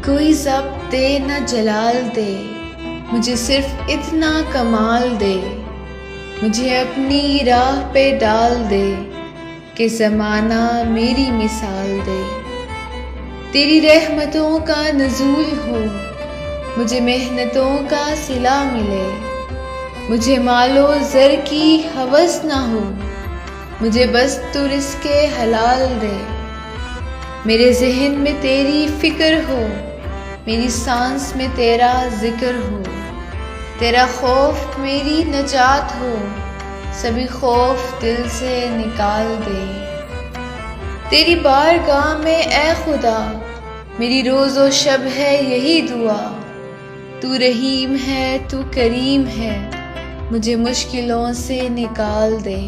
कोई ज़ब्त दे न जलाल दे, मुझे सिर्फ इतना कमाल दे। मुझे अपनी राह पे डाल दे कि ज़माना मेरी मिसाल दे। तेरी रहमतों का नुज़ूल हो, मुझे मेहनतों का सिला मिले। मुझे मालो ज़र की हवस ना हो, मुझे बस तू रिज़्क़े हलाल दे। मेरे ज़हन में तेरी फ़िक्र हो, मेरी सांस में तेरा ज़िक्र हो। तेरा खौफ मेरी नजात हो, सभी खौफ दिल से निकाल दे। तेरी बारगाह में ए खुदा, मेरी रोज़ो शब है यही दुआ। तू रहीम है, तू करीम है, मुझे मुश्किलों से निकाल दे।